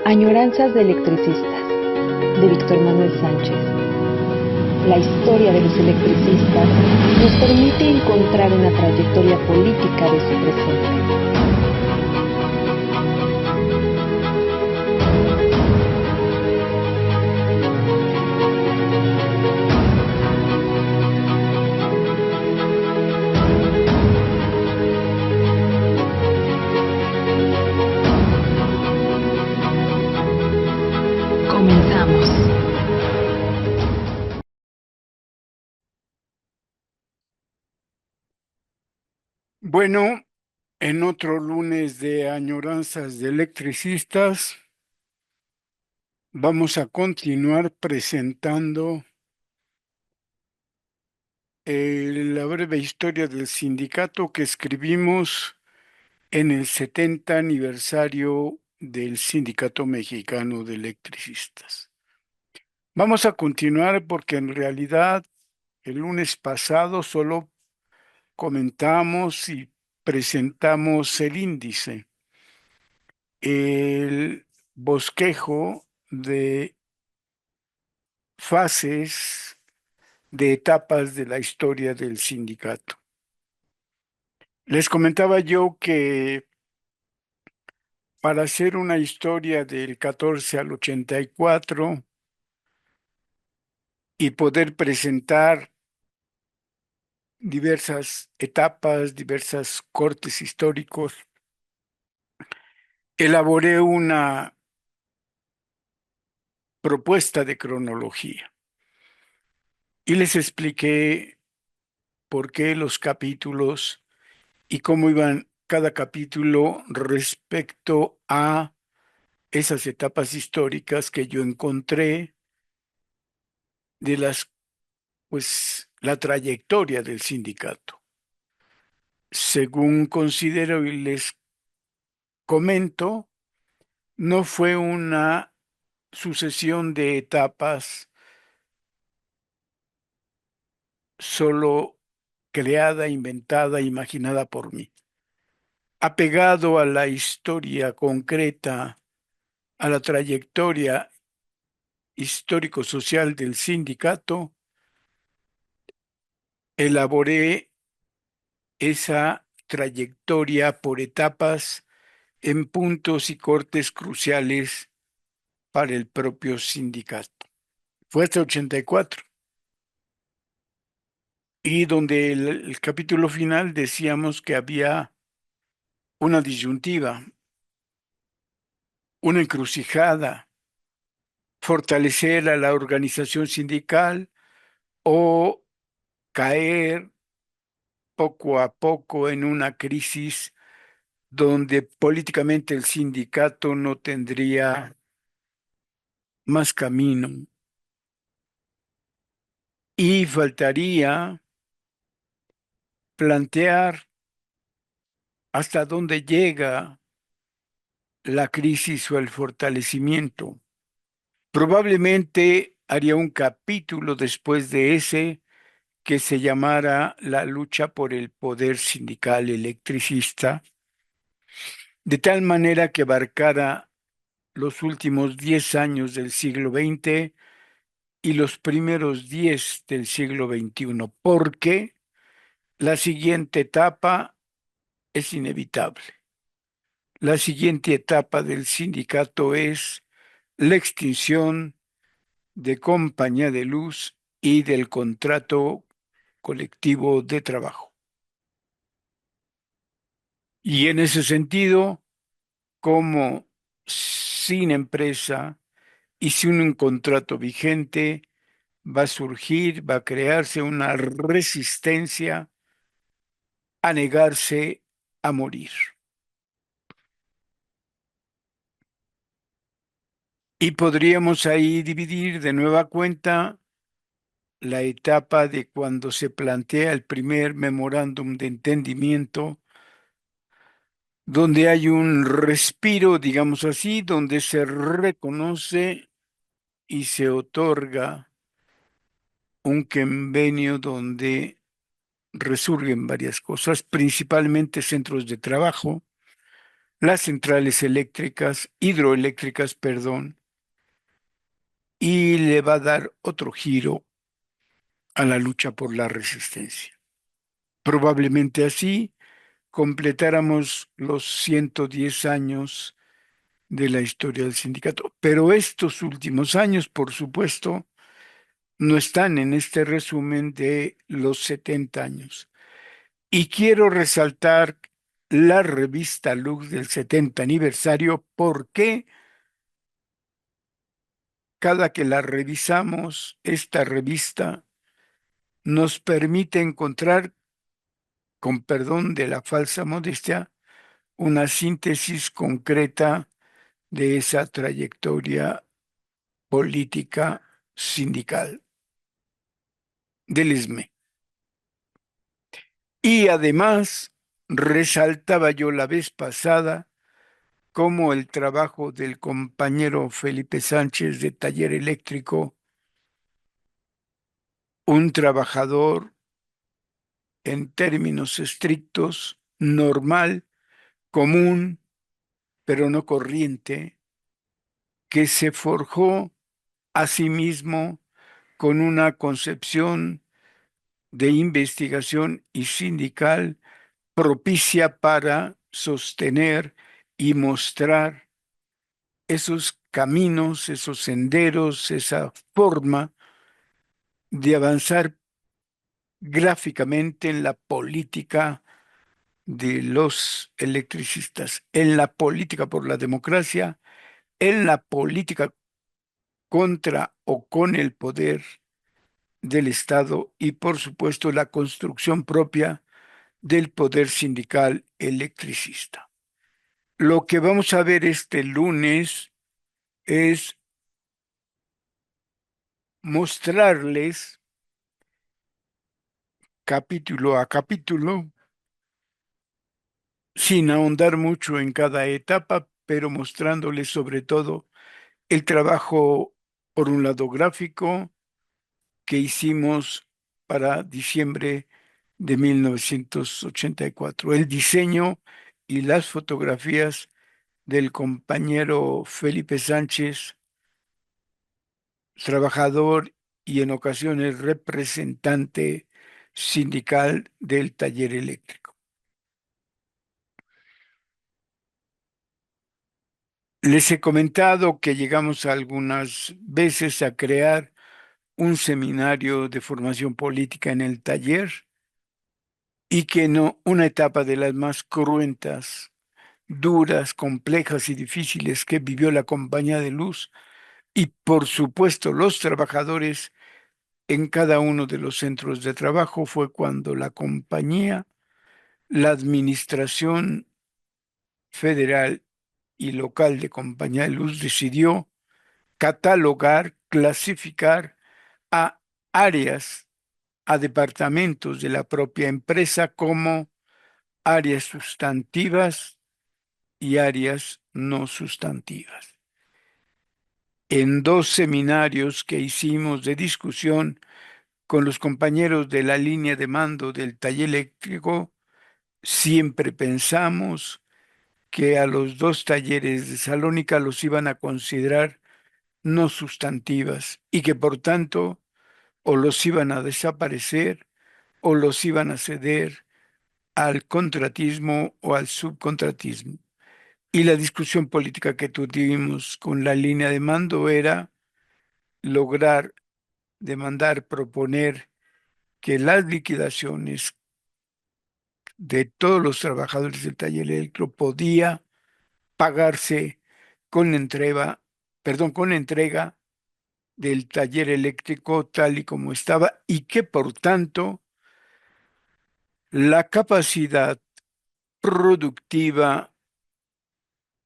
Añoranzas de electricistas, de Víctor Manuel Sánchez. La historia de los electricistas nos permite encontrar una trayectoria política de su presente. Comenzamos. Bueno, en otro lunes de añoranzas de electricistas, vamos a continuar presentando la breve historia del sindicato que escribimos en el 70 aniversario del Sindicato Mexicano de Electricistas. Vamos a continuar porque en realidad el lunes pasado solo comentamos y presentamos el índice, el bosquejo de fases, de etapas de la historia del sindicato. Les comentaba yo que para hacer una historia del 14 al 84 y poder presentar diversas etapas, diversos cortes históricos, elaboré una propuesta de cronología y les expliqué por qué los capítulos y cómo iban cada capítulo respecto a esas etapas históricas que yo encontré de la trayectoria del sindicato. Según considero y les comento, no fue una sucesión de etapas solo creada, inventada, imaginada por mí. Apegado a la historia concreta, a la trayectoria histórico-social del sindicato, elaboré esa trayectoria por etapas en puntos y cortes cruciales para el propio sindicato. Fue hasta 84 y donde el capítulo final decíamos que había una disyuntiva, una encrucijada, fortalecer a la organización sindical o caer poco a poco en una crisis donde políticamente el sindicato no tendría más camino y faltaría plantear hasta dónde llega la crisis o el fortalecimiento. Probablemente haría un capítulo después de ese que se llamara La lucha por el poder sindical electricista, de tal manera que abarcara los últimos 10 años del siglo XX y los primeros 10 del siglo XXI, porque la siguiente etapa es inevitable. La siguiente etapa del sindicato es la extinción de Compañía de Luz y del contrato colectivo de trabajo. Y en ese sentido, como sin empresa y sin un contrato vigente, va a surgir, va a crearse una resistencia a negarse a morir. Y podríamos ahí dividir de nueva cuenta la etapa de cuando se plantea el primer memorándum de entendimiento, donde hay un respiro, digamos así, donde se reconoce y se otorga un convenio donde resurgen varias cosas, principalmente centros de trabajo, las centrales eléctricas, hidroeléctricas, perdón, y le va a dar otro giro a la lucha por la resistencia. Probablemente así completáramos los 110 años de la historia del sindicato. Pero estos últimos años, por supuesto, no están en este resumen de los 70 años. Y quiero resaltar la revista Lux del 70 aniversario porque cada que la revisamos, esta revista nos permite encontrar, con perdón de la falsa modestia, una síntesis concreta de esa trayectoria política sindical del ESME. Y además, resaltaba yo la vez pasada cómo el trabajo del compañero Felipe Sánchez de Taller Eléctrico, un trabajador en términos estrictos, normal, común, pero no corriente, que se forjó a sí mismo con una concepción de investigación y sindical propicia para sostener y mostrar esos caminos, esos senderos, esa forma de avanzar gráficamente en la política de los electricistas, en la política por la democracia, en la política contra o con el poder del Estado y, por supuesto, la construcción propia del poder sindical electricista. Lo que vamos a ver este lunes es mostrarles capítulo a capítulo, sin ahondar mucho en cada etapa, pero mostrándoles sobre todo el trabajo, por un lado gráfico, que hicimos para diciembre de 1984, el diseño y las fotografías del compañero Felipe Sánchez, trabajador y en ocasiones representante sindical del taller eléctrico. Les he comentado que llegamos algunas veces a crear un seminario de formación política en el taller y que no, una etapa de las más cruentas, duras, complejas y difíciles que vivió la Compañía de Luz y por supuesto los trabajadores en cada uno de los centros de trabajo fue cuando la compañía, la administración federal y local de Compañía de Luz decidió catalogar, clasificar a áreas, a departamentos de la propia empresa como áreas sustantivas y áreas no sustantivas. En dos seminarios que hicimos de discusión con los compañeros de la línea de mando del taller eléctrico, siempre pensamos que a los dos talleres de Salónica los iban a considerar no sustantivas y que por tanto o los iban a desaparecer o los iban a ceder al contratismo o al subcontratismo. Y la discusión política que tuvimos con la línea de mando era lograr, demandar, proponer que las liquidaciones de todos los trabajadores del taller eléctrico podía pagarse con la entrega, perdón, con la entrega del taller eléctrico tal y como estaba y que por tanto la capacidad productiva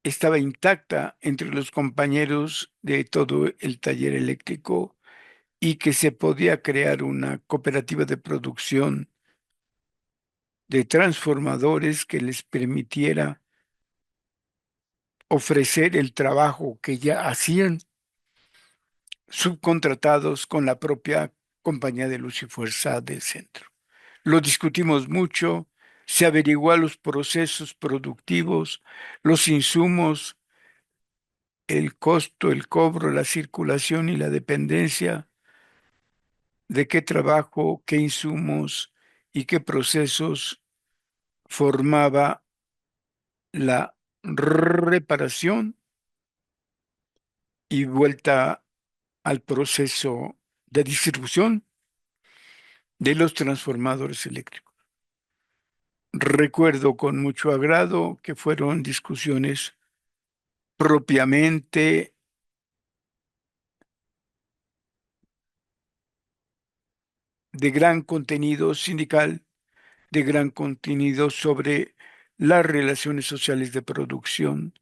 estaba intacta entre los compañeros de todo el taller eléctrico y que se podía crear una cooperativa de producción de transformadores que les permitiera ofrecer el trabajo que ya hacían subcontratados con la propia compañía de luz y fuerza del centro. Lo discutimos mucho, Se averiguó los procesos productivos, los insumos, el costo, el cobro, la circulación y la dependencia de qué trabajo, qué insumos y qué procesos formaba la reparación y vuelta al proceso de distribución de los transformadores eléctricos. Recuerdo con mucho agrado que fueron discusiones propiamente de gran contenido sindical, de gran contenido sobre las relaciones sociales de producción,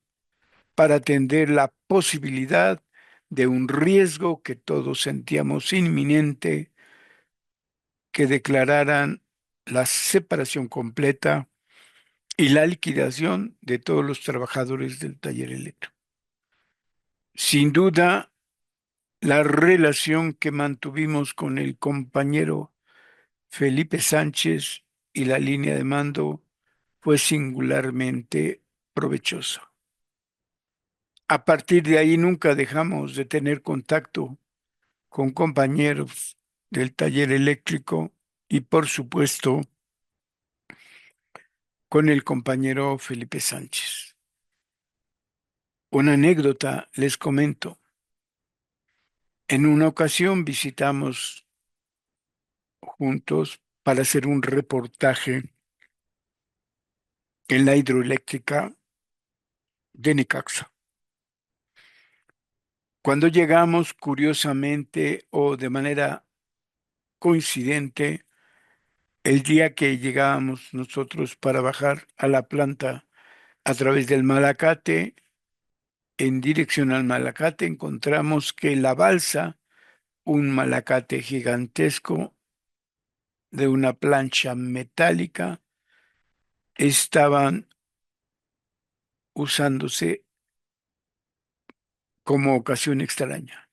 para atender la posibilidad de un riesgo que todos sentíamos inminente, que declararan la separación completa y la liquidación de todos los trabajadores del taller eléctrico. Sin duda, la relación que mantuvimos con el compañero Felipe Sánchez y la línea de mando fue singularmente provechosa. A partir de ahí nunca dejamos de tener contacto con compañeros del taller eléctrico y, por supuesto, con el compañero Felipe Sánchez. Una anécdota les comento. En una ocasión visitamos juntos para hacer un reportaje en la hidroeléctrica de Necaxa. Cuando llegamos, curiosamente o de manera coincidente, el día que llegábamos nosotros para bajar a la planta a través del Malacate, en dirección al Malacate, encontramos que la balsa, un Malacate gigantesco de una plancha metálica, estaban usándose como ocasión extraña.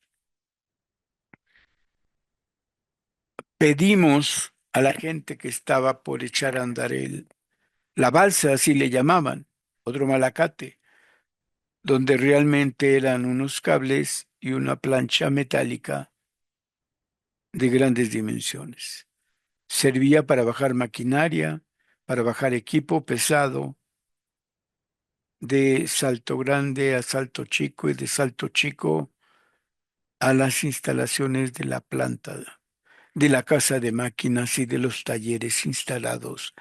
Pedimos a la gente que estaba por echar a andar la balsa, así le llamaban, otro Malacate, donde realmente eran unos cables y una plancha metálica de grandes dimensiones. Servía para bajar maquinaria, para bajar equipo pesado de Salto Grande a Salto Chico y de Salto Chico a las instalaciones de la planta, de la casa de máquinas y de los talleres instalados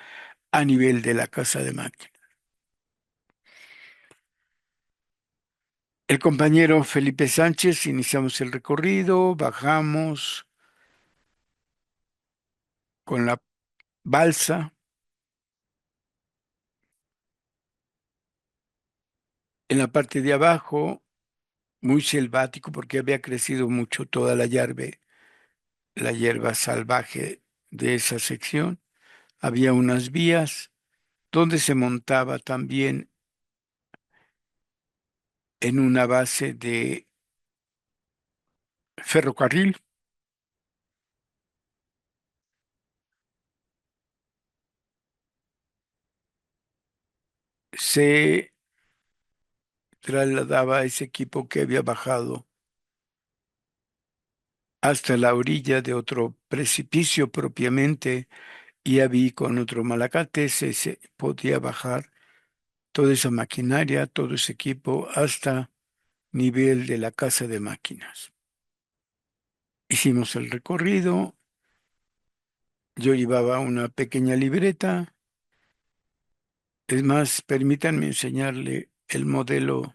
a nivel de la casa de máquinas. El compañero Felipe Sánchez, iniciamos el recorrido, bajamos con la balsa. En la parte de abajo, muy selvático porque había crecido mucho toda la hierba salvaje de esa sección. Había unas vías donde se montaba también en una base de ferrocarril. Se trasladaba ese equipo que había bajado hasta la orilla de otro precipicio propiamente, y ahí con otro Malacate se podía bajar toda esa maquinaria, todo ese equipo hasta nivel de la casa de máquinas. Hicimos el recorrido, yo llevaba una pequeña libreta. Es más, permítanme enseñarle el modelo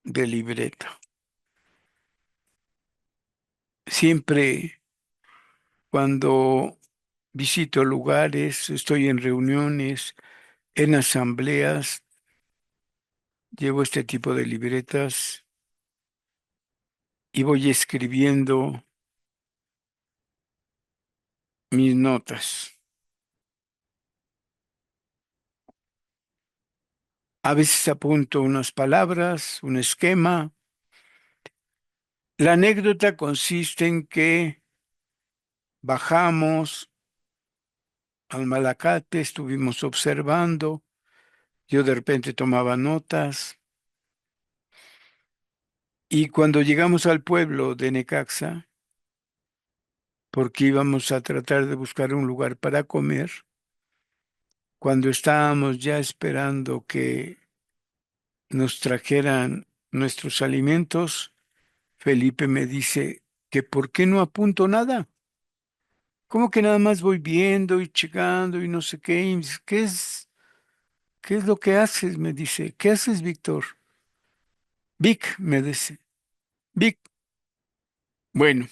de libreta. Siempre cuando visito lugares, estoy en reuniones, en asambleas, llevo este tipo de libretas y voy escribiendo mis notas. A veces apunto unas palabras, un esquema. La anécdota consiste en que bajamos al Malacate, estuvimos observando, yo de repente tomaba notas, y cuando llegamos al pueblo de Necaxa, porque íbamos a tratar de buscar un lugar para comer, cuando estábamos ya esperando que nos trajeran nuestros alimentos, Felipe me dice que por qué no apunto nada. ¿Cómo que nada más voy viendo y checando y no sé qué? Y me dice, qué es lo que haces? Me dice, ¿qué haces, Víctor? Vic, me dice, Vic. Bueno,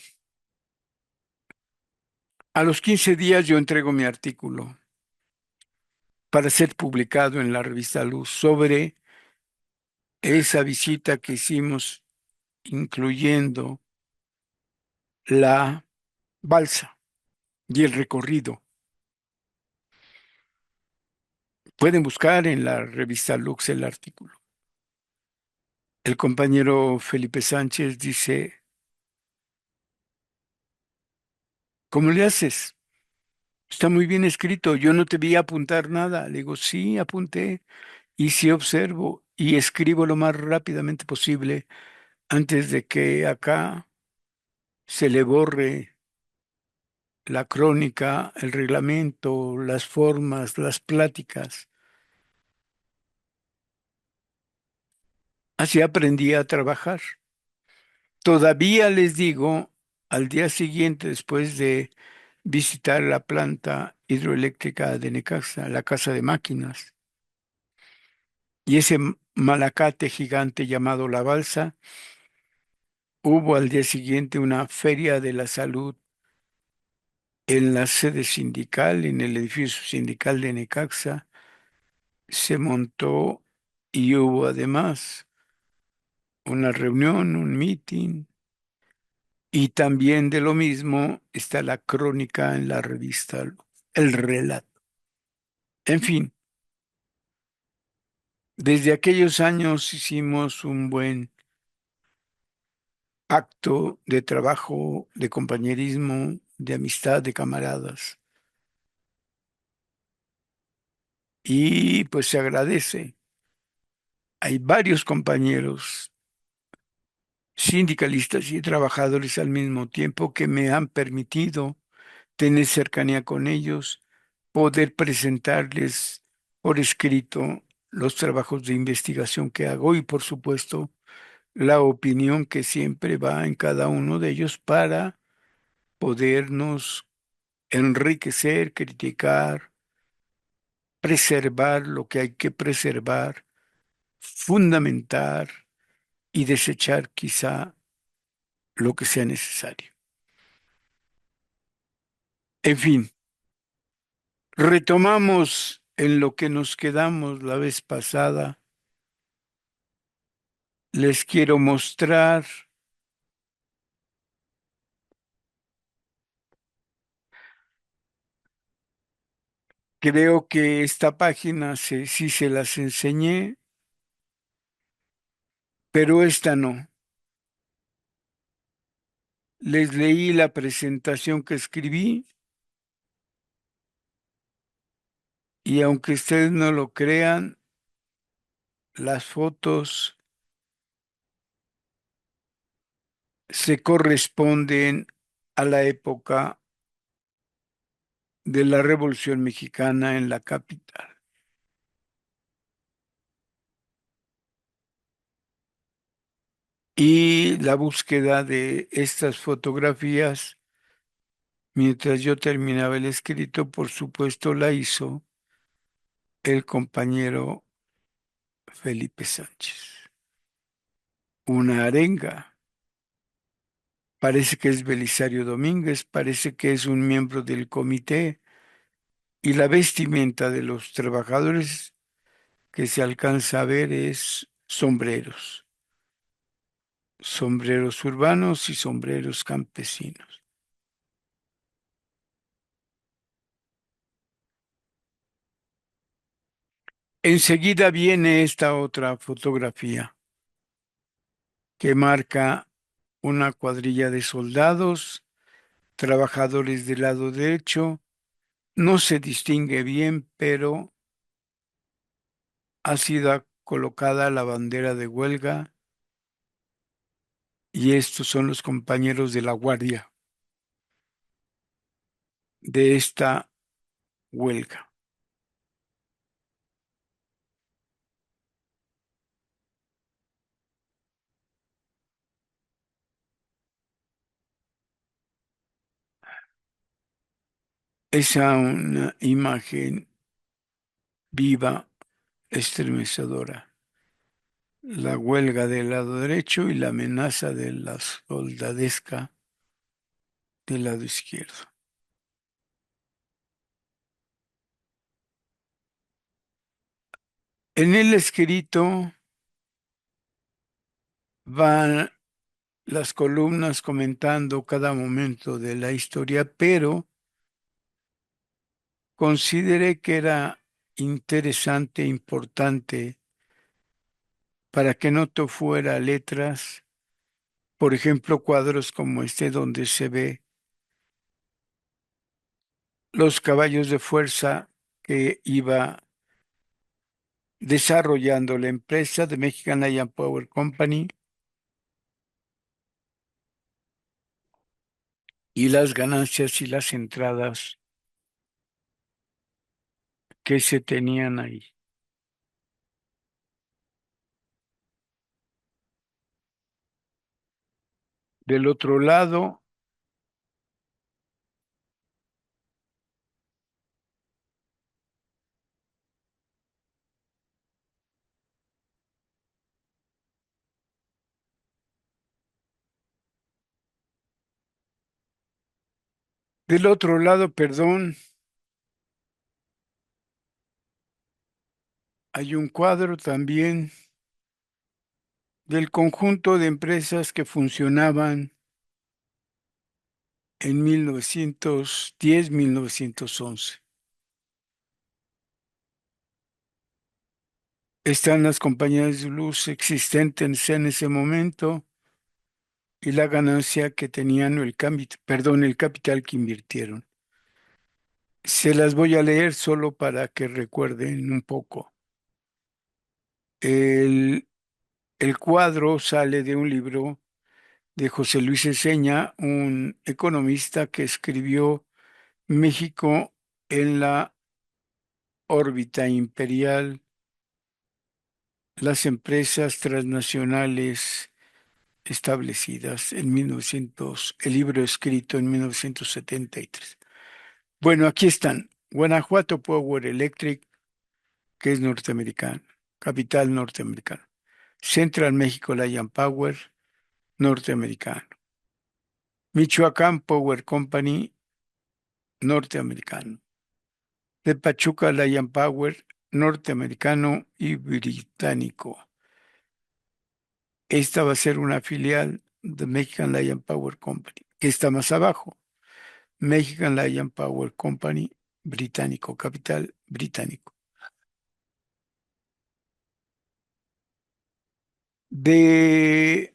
a los 15 días yo entrego mi artículo para ser publicado en la revista Luz sobre esa visita que hicimos, incluyendo la balsa y el recorrido. Pueden buscar en la revista Lux el artículo. El compañero Felipe Sánchez dice, ¿cómo le haces? Está muy bien escrito. Yo no te vi apuntar nada. Le digo, sí, apunté y sí observo y escribo lo más rápidamente posible antes de que acá se le borre la crónica, el reglamento, las formas, las pláticas. Así aprendí a trabajar. Todavía les digo, al día siguiente, después de visitar la planta hidroeléctrica de Necaxa, la casa de máquinas, y ese malacate gigante llamado La Balsa, hubo al día siguiente una feria de la salud en la sede sindical, en el edificio sindical de Necaxa. Se montó y hubo además una reunión, un meeting, y también de lo mismo está la crónica en la revista, el relato. En fin, desde aquellos años hicimos un buen acto de trabajo, de compañerismo, de amistad, de camaradas. Y pues se agradece. Hay varios compañeros sindicalistas y trabajadores al mismo tiempo que me han permitido tener cercanía con ellos, poder presentarles por escrito los trabajos de investigación que hago y, por supuesto, la opinión que siempre va en cada uno de ellos para podernos enriquecer, criticar, preservar lo que hay que preservar, fundamentar y desechar quizá lo que sea necesario. En fin, retomamos en lo que nos quedamos la vez pasada. Les quiero mostrar, creo que esta página sí se las enseñé, pero esta no. Les leí la presentación que escribí y aunque ustedes no lo crean, las fotos se corresponden a la época de la Revolución Mexicana en la capital. Y la búsqueda de estas fotografías, mientras yo terminaba el escrito, por supuesto la hizo el compañero Felipe Sánchez. Una arenga. Parece que es Belisario Domínguez, parece que es un miembro del comité y la vestimenta de los trabajadores que se alcanza a ver es sombreros, sombreros urbanos y sombreros campesinos. Enseguida viene esta otra fotografía que marca una cuadrilla de soldados, trabajadores del lado derecho No se distingue bien, pero ha sido colocada la bandera de huelga y estos son los compañeros de la guardia de esta huelga. Es una imagen viva, estremecedora. La huelga del lado derecho y la amenaza de la soldadesca del lado izquierdo. En el escrito van las columnas comentando cada momento de la historia, pero consideré que era interesante, importante, para que no te fuera letras, por ejemplo, cuadros como este donde se ve los caballos de fuerza que iba desarrollando la empresa de Mexican Iron Power Company y las ganancias y las entradas que se tenían ahí. Del otro lado, perdón, hay un cuadro también del conjunto de empresas que funcionaban en 1910-1911. Están las compañías de luz existentes en ese momento y la ganancia que tenían, o el capital que invirtieron. Se las voy a leer solo para que recuerden un poco. El, el cuadro sale de un libro de José Luis Eseña, un economista que escribió México en la órbita imperial, las empresas transnacionales establecidas en 1900, el libro escrito en 1973. Bueno, aquí están. Guanajuato Power Electric, que es norteamericano, capital norteamericano. Central México Lion Power, norteamericano. Michoacán Power Company, norteamericano. De Pachuca Lion Power, norteamericano y británico. Esta va a ser una filial de Mexican Lion Power Company, que está más abajo. Mexican Lion Power Company, británico, capital británico. De,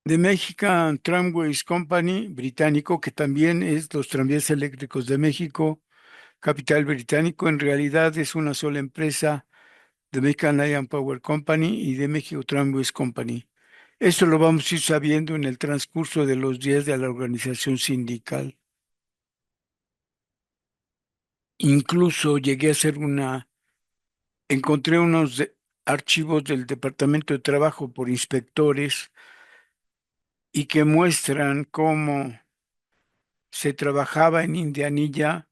de Mexican Tramways Company, británico, que también es los tranvías eléctricos de México, capital británico. En realidad es una sola empresa de Mexican Lion Power Company y de México Tramways Company. Esto lo vamos a ir sabiendo en el transcurso de los días de la organización sindical. Incluso llegué a hacer encontré unos archivos del Departamento de Trabajo por inspectores y que muestran cómo se trabajaba en Indianilla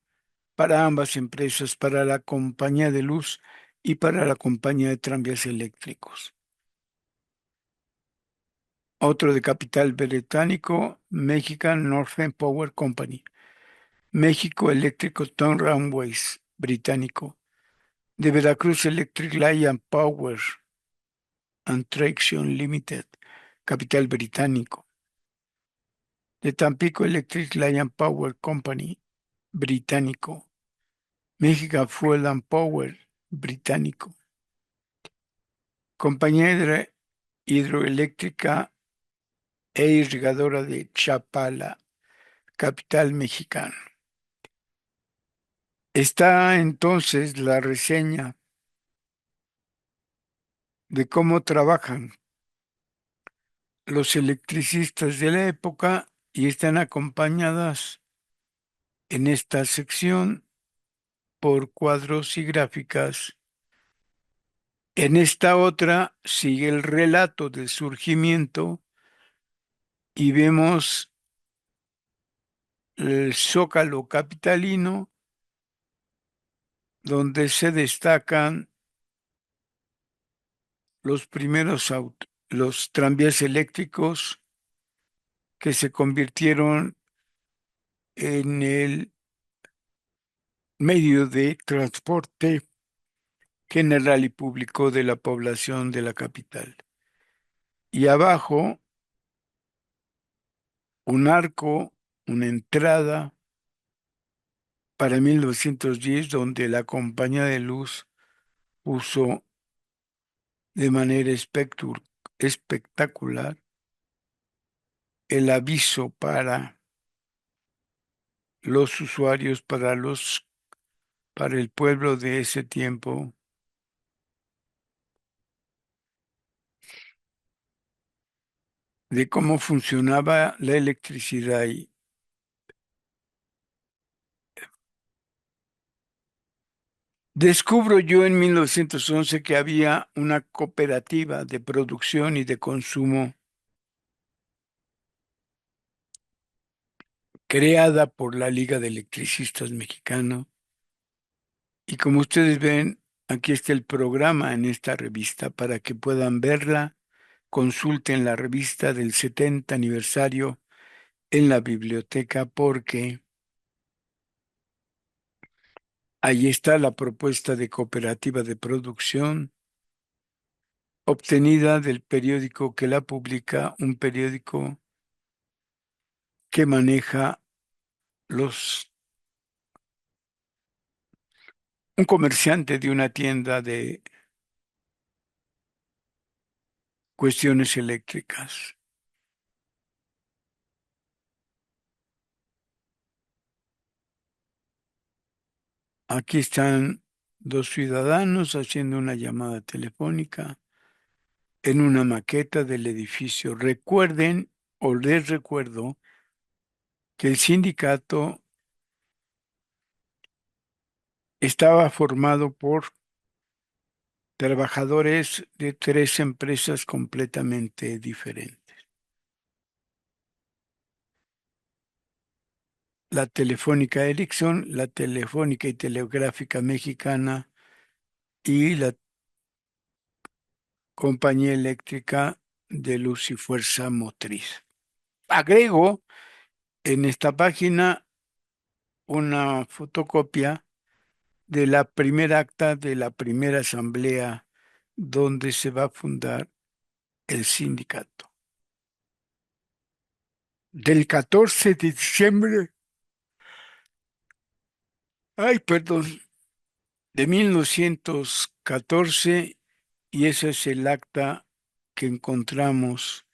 para ambas empresas, para la compañía de luz y para la compañía de tranvías eléctricos. Otro de capital británico, Mexican Northern Power Company. México Eléctrico Turnways, británico. De Veracruz Electric Lion Power and Traction Limited, capital británico. De Tampico Electric Lion Power Company, británico. Mexican Fuel and Power, británico. Compañía Hidroeléctrica e Irrigadora de Chapala, capital mexicano. Está entonces la reseña de cómo trabajan los electricistas de la época y están acompañadas en esta sección por cuadros y gráficas. En esta otra sigue el relato del surgimiento y vemos el Zócalo capitalino, donde se destacan los primeros los tranvías eléctricos que se convirtieron en el medio de transporte general y público de la población de la capital. Y abajo, un arco, una entrada para 1910, donde la compañía de luz puso de manera espectacular el aviso para los usuarios, para el pueblo de ese tiempo, de cómo funcionaba la electricidad. Y descubro yo en 1911 que había una cooperativa de producción y de consumo creada por la Liga de Electricistas Mexicanos. Y como ustedes ven, aquí está el programa en esta revista para que puedan verla. Consulten la revista del 70 aniversario en la biblioteca porque ahí está la propuesta de cooperativa de producción obtenida del periódico que la publica, un periódico que maneja los, un comerciante de una tienda de cuestiones eléctricas. Aquí están dos ciudadanos haciendo una llamada telefónica en una maqueta del edificio. Recuerden o les recuerdo que el sindicato estaba formado por trabajadores de tres empresas completamente diferentes. La Telefónica Ericsson, la Telefónica y Telegráfica Mexicana y la Compañía Eléctrica de Luz y Fuerza Motriz. Agrego en esta página una fotocopia de la primera acta de la primera asamblea donde se va a fundar el sindicato. Del 14 de diciembre, ay, perdón, de 1914, y ese es el acta que encontramos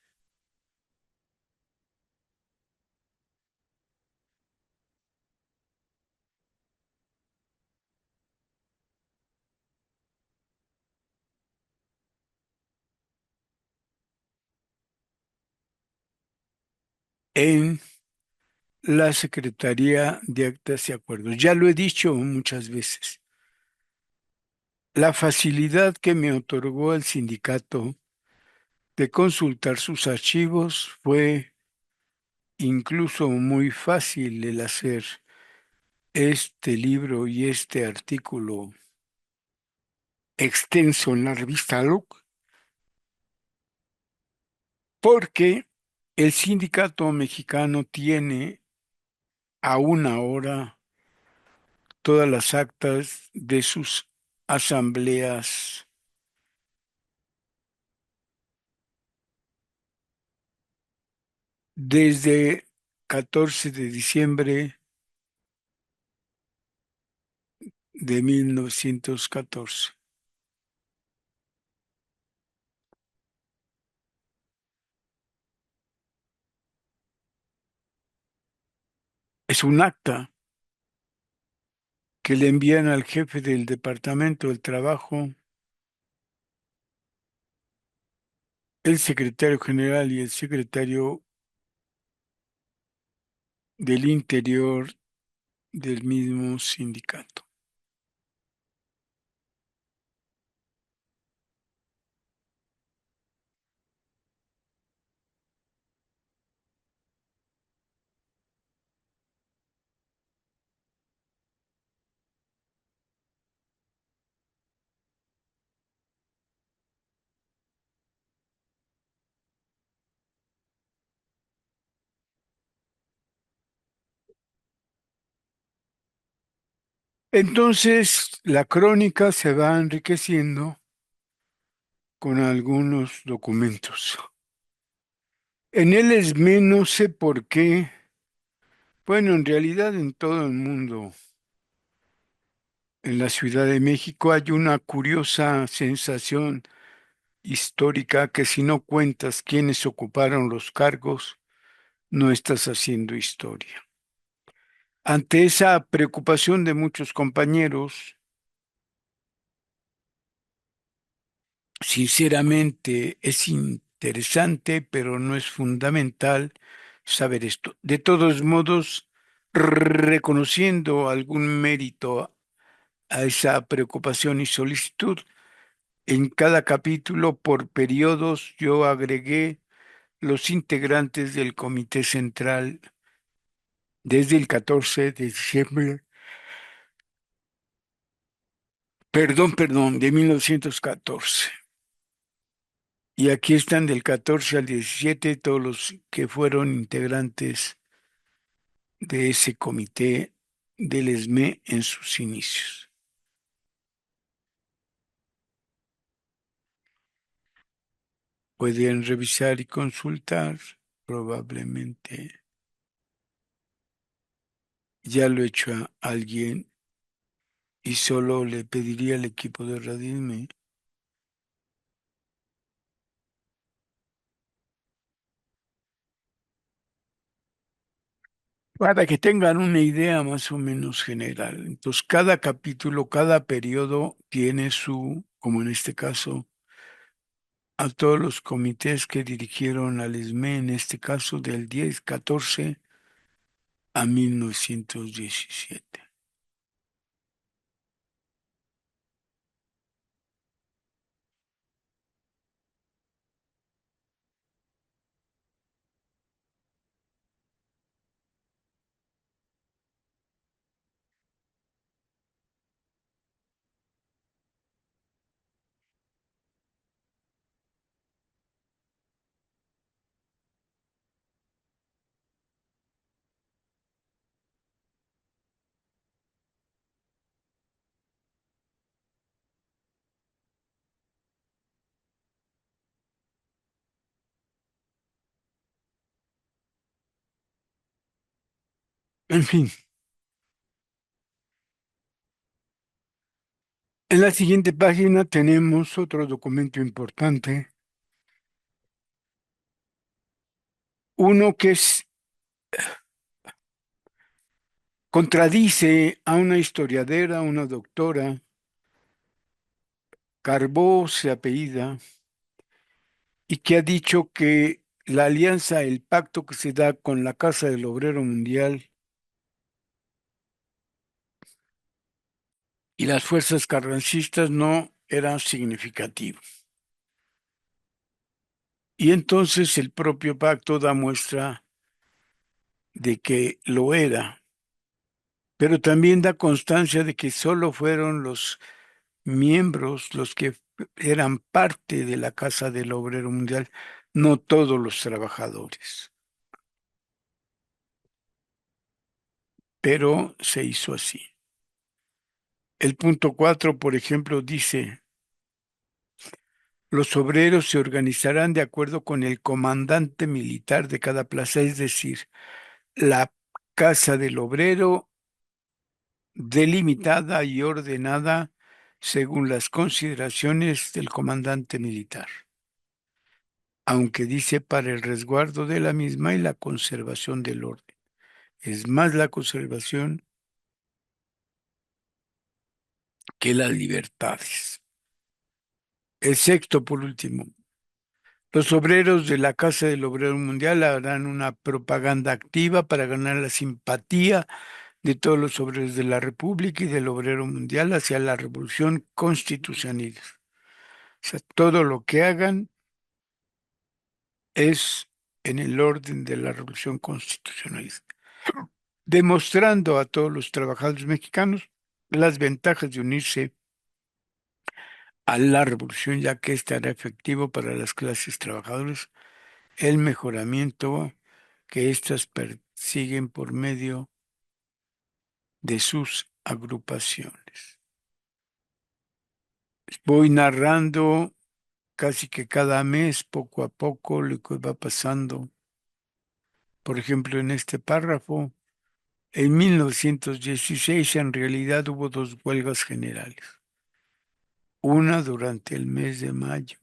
en la Secretaría de Actas y Acuerdos. Ya lo he dicho muchas veces. La facilidad que me otorgó el sindicato de consultar sus archivos fue incluso muy fácil el hacer este libro y este artículo extenso en la revista LUC, porque el sindicato mexicano tiene aún ahora todas las actas de sus asambleas desde 14 de diciembre de 1914. Es un acta que le envían al jefe del Departamento del Trabajo, el secretario general y el secretario del Interior del mismo sindicato. Entonces, la crónica se va enriqueciendo con algunos documentos. En el ESME no sé por qué, bueno, en realidad en todo el mundo, en la Ciudad de México hay una curiosa sensación histórica que si no cuentas quiénes ocuparon los cargos, no estás haciendo historia. Ante esa preocupación de muchos compañeros, sinceramente es interesante, pero no es fundamental saber esto. De todos modos, reconociendo algún mérito a esa preocupación y solicitud, en cada capítulo por periodos yo agregué los integrantes del Comité Central desde el 14 de diciembre, perdón, de 1914. Y aquí están del 14 al 17 todos los que fueron integrantes de ese comité del ESME en sus inicios. Pueden revisar y consultar, probablemente ya lo ha hecho a alguien y solo le pediría al equipo de Radisme para que tengan una idea más o menos general. Entonces, cada capítulo, cada periodo tiene su, como en este caso, a todos los comités que dirigieron al ESME, en este caso del 10-14 a 1917. En fin, en la siguiente página tenemos otro documento importante, uno que contradice a una historiadora, una doctora, Carbó se apellida, y que ha dicho que la alianza, el pacto que se da con la Casa del Obrero Mundial y las fuerzas carrancistas no era significativo. Y entonces el propio pacto da muestra de que lo era, pero también da constancia de que solo fueron los miembros los que eran parte de la Casa del Obrero Mundial, no todos los trabajadores. Pero se hizo así. El punto 4, por ejemplo, dice: los obreros se organizarán de acuerdo con el comandante militar de cada plaza, es decir, la Casa del Obrero delimitada y ordenada según las consideraciones del comandante militar, aunque dice para el resguardo de la misma y la conservación del orden. Es más la conservación que las libertades. El sexto, por último, los obreros de la Casa del Obrero Mundial harán una propaganda activa para ganar la simpatía de todos los obreros de la República y del obrero mundial hacia la revolución constitucional. O sea, todo lo que hagan es en el orden de la revolución constitucionalista, demostrando a todos los trabajadores mexicanos las ventajas de unirse a la revolución, ya que esta hará efectivo para las clases trabajadoras el mejoramiento que éstas persiguen por medio de sus agrupaciones. Voy narrando casi que cada mes, poco a poco, lo que va pasando. Por ejemplo, en este párrafo, en 1916 en realidad hubo dos huelgas generales, una durante el mes de mayo.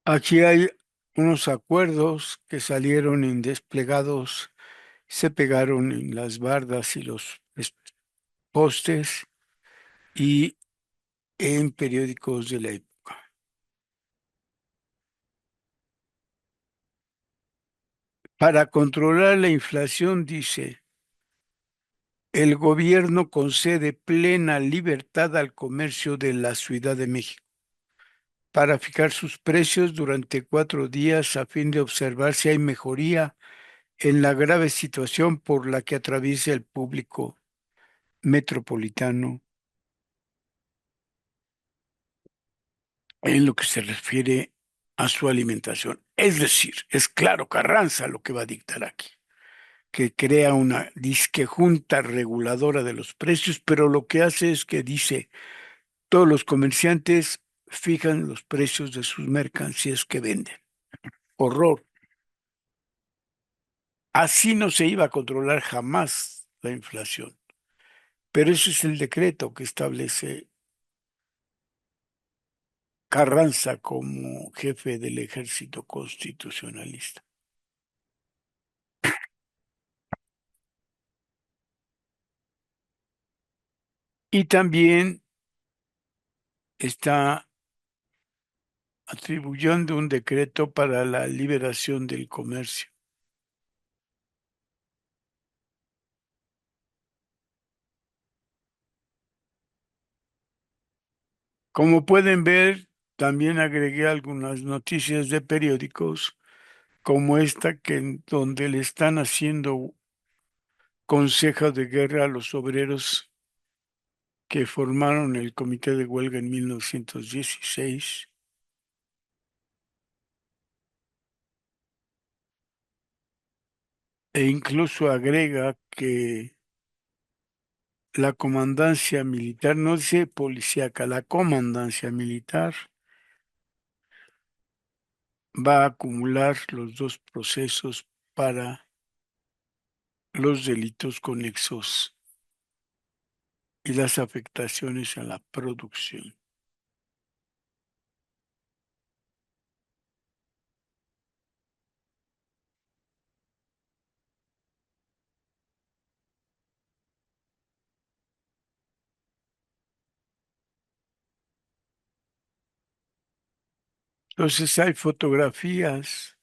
Aquí hay unos acuerdos que salieron en desplegados, se pegaron en las bardas y los postes y en periódicos de la época. Para controlar la inflación, dice, el gobierno concede plena libertad al comercio de la Ciudad de México para fijar sus precios durante 4 días a fin de observar si hay mejoría en la grave situación por la que atraviesa el público metropolitano en lo que se refiere a su alimentación. Es decir, es claro Carranza lo que va a dictar aquí, que crea una disque junta reguladora de los precios, pero lo que hace es que dice, todos los comerciantes fijan los precios de sus mercancías que venden. Horror. Así no se iba a controlar jamás la inflación. Pero ese es el decreto que establece Carranza como jefe del ejército constitucionalista. Y también está atribuyendo un decreto para la liberación del comercio. Como pueden ver, también agregué algunas noticias de periódicos como esta donde le están haciendo consejo de guerra a los obreros que formaron el comité de huelga en 1916 e incluso agrega que la comandancia militar, no dice policíaca, la comandancia militar va a acumular los dos procesos para los delitos conexos y las afectaciones a la producción. Entonces hay fotografías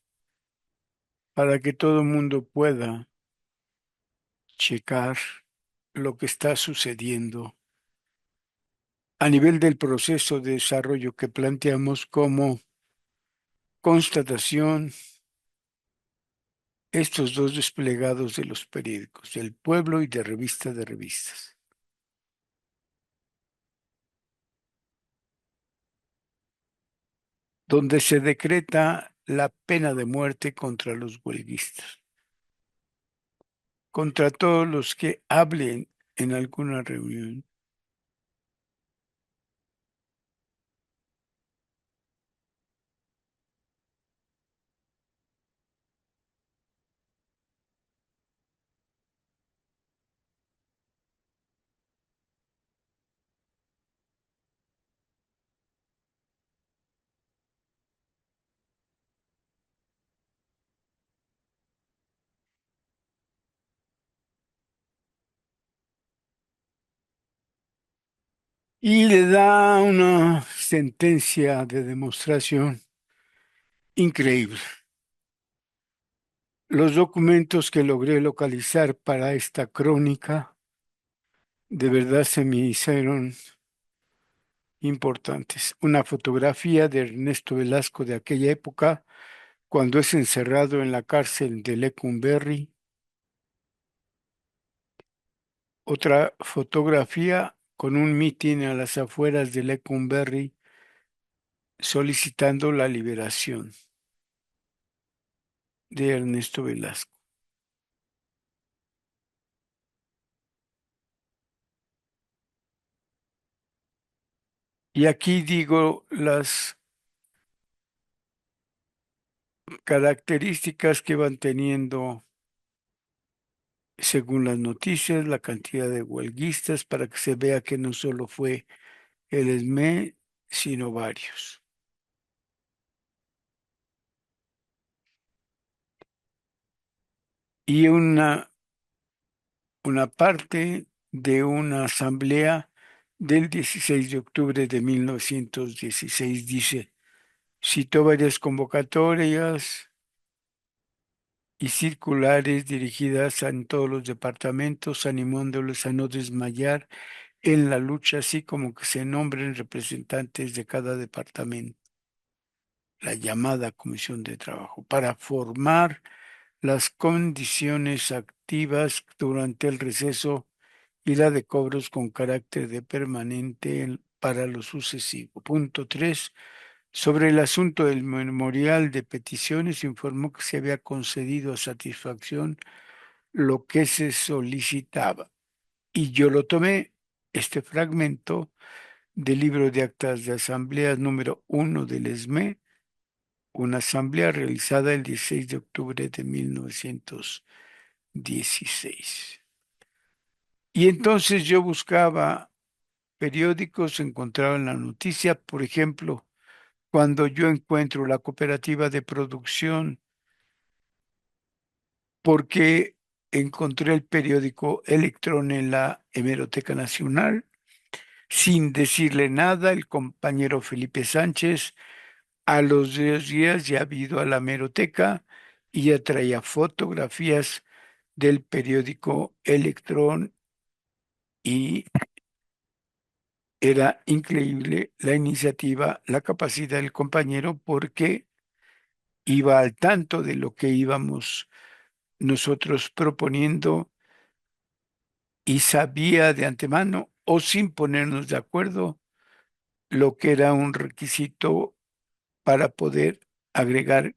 para que todo el mundo pueda checar lo que está sucediendo a nivel del proceso de desarrollo que planteamos como constatación estos dos desplegados de los periódicos, del Pueblo y de Revista de Revistas, donde se decreta la pena de muerte contra los huelguistas, contra todos los que hablen en alguna reunión. Y le da una sentencia de demostración increíble. Los documentos que logré localizar para esta crónica de verdad se me hicieron importantes. Una fotografía de Ernesto Velasco de aquella época, cuando es encerrado en la cárcel de Lecumberri. Otra fotografía con un mitin a las afueras de Lecumberri solicitando la liberación de Ernesto Velasco. Y aquí digo las características que van teniendo, según las noticias, la cantidad de huelguistas para que se vea que no solo fue el ESME, sino varios. Y una parte de una asamblea del 16 de octubre de 1916 dice, citó varias convocatorias y circulares dirigidas en todos los departamentos, animándolos a no desmayar en la lucha, así como que se nombren representantes de cada departamento, la llamada comisión de trabajo, para formar las condiciones activas durante el receso y la de cobros con carácter de permanente para lo sucesivo. Punto 3. Sobre el asunto del memorial de peticiones, informó que se había concedido a satisfacción lo que se solicitaba. Y yo lo tomé, este fragmento, del libro de actas de asambleas número 1 del ESME, una asamblea realizada el 16 de octubre de 1916. Y entonces yo buscaba periódicos, encontraba en la noticia, por ejemplo, cuando yo encuentro la cooperativa de producción, porque encontré el periódico Electrón en la Hemeroteca Nacional, sin decirle nada, el compañero Felipe Sánchez a los 2 días ya había ido a la hemeroteca y ya traía fotografías del periódico Electrón y era increíble la iniciativa, la capacidad del compañero porque iba al tanto de lo que íbamos nosotros proponiendo y sabía de antemano o sin ponernos de acuerdo lo que era un requisito para poder agregar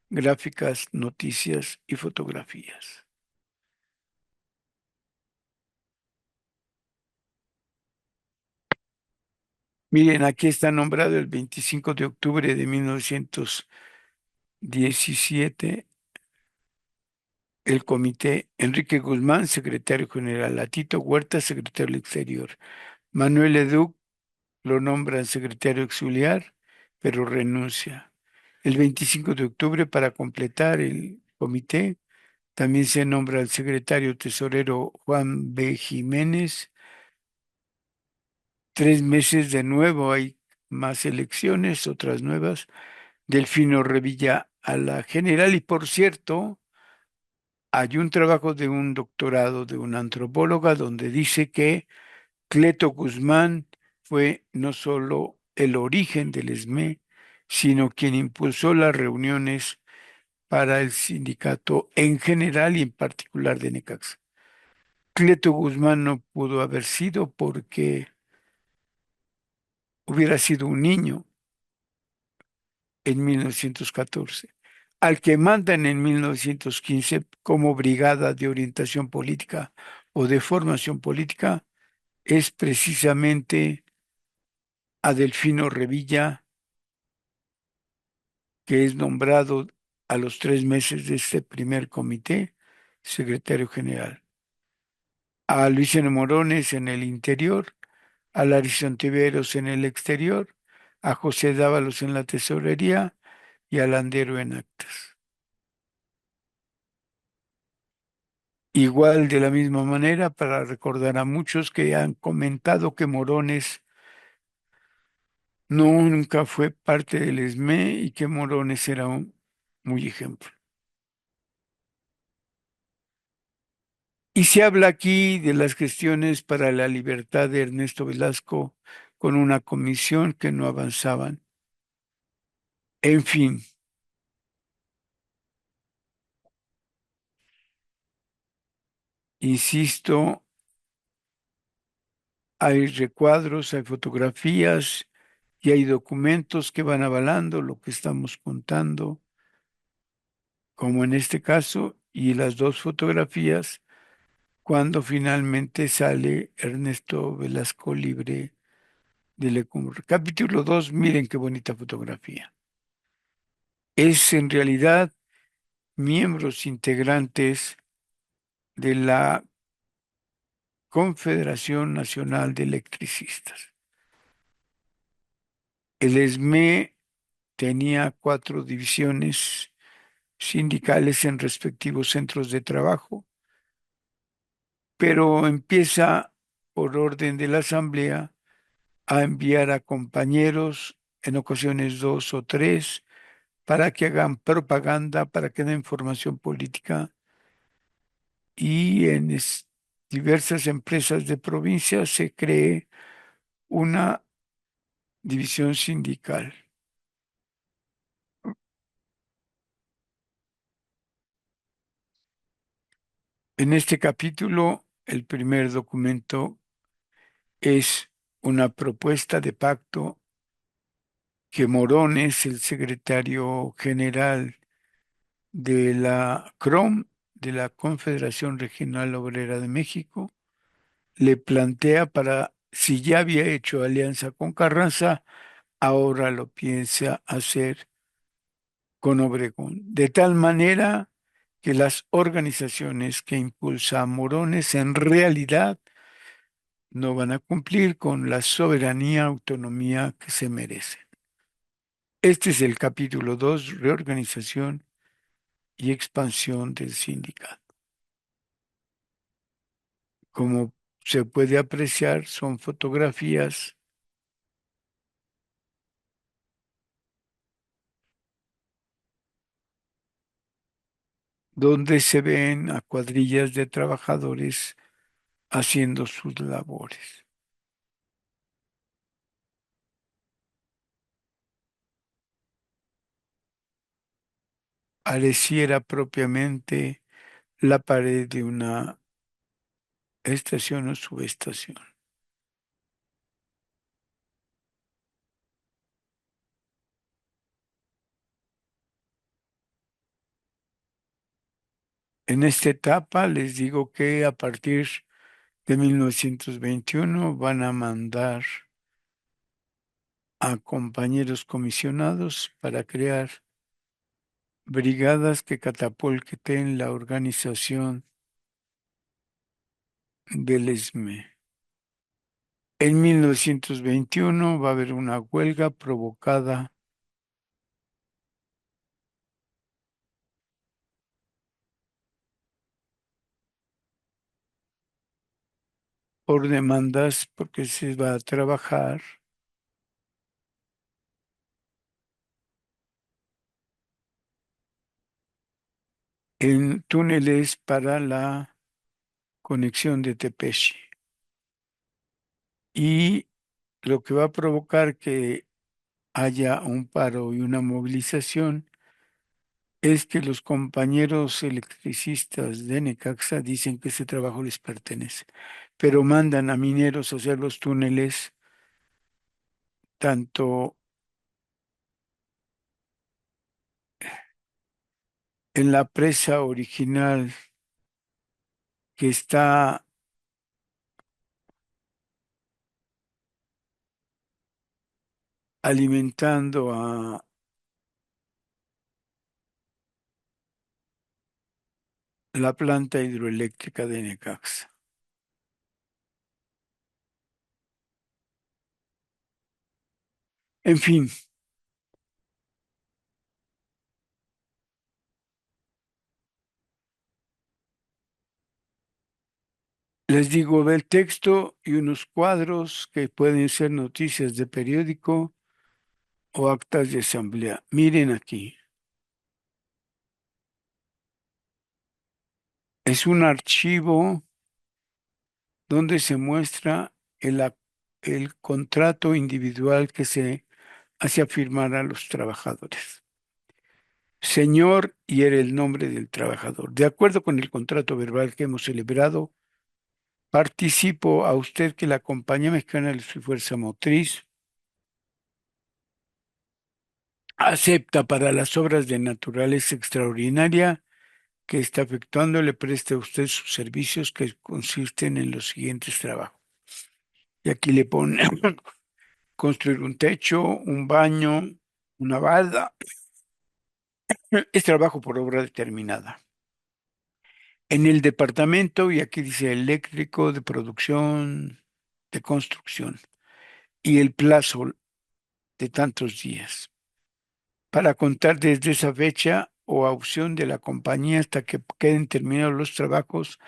gráficas, noticias y fotografías. Miren, aquí está nombrado el 25 de octubre de 1917 el comité: Enrique Guzmán, secretario general; a Tito Huerta, secretario del Exterior; Manuel Educ lo nombran secretario auxiliar, pero renuncia. El 25 de octubre, para completar el comité, también se nombra al secretario tesorero Juan B. Jiménez. 3 meses de nuevo hay más elecciones, otras nuevas. Delfino Revilla a la general. Y por cierto, hay un trabajo de un doctorado de una antropóloga donde dice que Cleto Guzmán fue no solo el origen del ESME, sino quien impulsó las reuniones para el sindicato en general y en particular de Necaxa. Cleto Guzmán no pudo haber sido porque hubiera sido un niño en 1914, al que mandan en 1915 como brigada de orientación política o de formación política es precisamente a Delfino Revilla, que es nombrado a los 3 meses de este primer comité secretario general. A Luciano Morones en el interior, a Larissa Ontiveros en el exterior, a José Dávalos en la tesorería y a Landero en actas. Igual de la misma manera, para recordar a muchos que han comentado que Morones nunca fue parte del ESME y que Morones era un muy ejemplo. Y se habla aquí de las gestiones para la libertad de Ernesto Velasco con una comisión que no avanzaban. En fin, insisto, hay recuadros, hay fotografías y hay documentos que van avalando lo que estamos contando, como en este caso, y las dos fotografías cuando finalmente sale Ernesto Velasco libre de Lecumberri. Capítulo 2, miren qué bonita fotografía. Es en realidad miembros integrantes de la Confederación Nacional de Electricistas. El ESME tenía 4 divisiones sindicales en respectivos centros de trabajo, pero empieza por orden de la Asamblea a enviar a compañeros, en ocasiones 2 o 3, para que hagan propaganda, para que den formación política y en diversas empresas de provincia se cree una división sindical. En este capítulo, el primer documento es una propuesta de pacto que Morones, el secretario general de la CROM, de la Confederación Regional Obrera de México, le plantea para, si ya había hecho alianza con Carranza, ahora lo piensa hacer con Obregón, de tal manera que las organizaciones que impulsa Morones en realidad no van a cumplir con la soberanía, autonomía que se merecen. Este es el capítulo 2, reorganización y expansión del sindicato. Como se puede apreciar, son fotografías donde se ven a cuadrillas de trabajadores haciendo sus labores. Pareciera propiamente la pared de una estación o subestación. En esta etapa les digo que a partir de 1921 van a mandar a compañeros comisionados para crear brigadas que catapulten la organización del ESME. En 1921 va a haber una huelga provocada por demandas porque se va a trabajar en túneles para la conexión de Tepeshi. Y lo que va a provocar que haya un paro y una movilización es que los compañeros electricistas de Necaxa dicen que ese trabajo les pertenece, pero mandan a mineros a hacer los túneles tanto en la presa original que está alimentando a la planta hidroeléctrica de Necaxa. En fin, les digo, ve el texto y unos cuadros que pueden ser noticias de periódico o actas de asamblea. Miren aquí, es un archivo donde se muestra el contrato individual que se hace firmar a los trabajadores. Señor, y era el nombre del trabajador. De acuerdo con el contrato verbal que hemos celebrado, participo a usted que la Compañía Mexicana de su Fuerza Motriz acepta para las obras de naturaleza extraordinaria que está efectuando, le preste a usted sus servicios que consisten en los siguientes trabajos. Y aquí le pone construir un techo, un baño, una balda. Es trabajo por obra determinada. En el departamento, y aquí dice eléctrico, de producción, de construcción, y el plazo de tantos días, para contar desde esa fecha o a opción de la compañía hasta que queden terminados los trabajos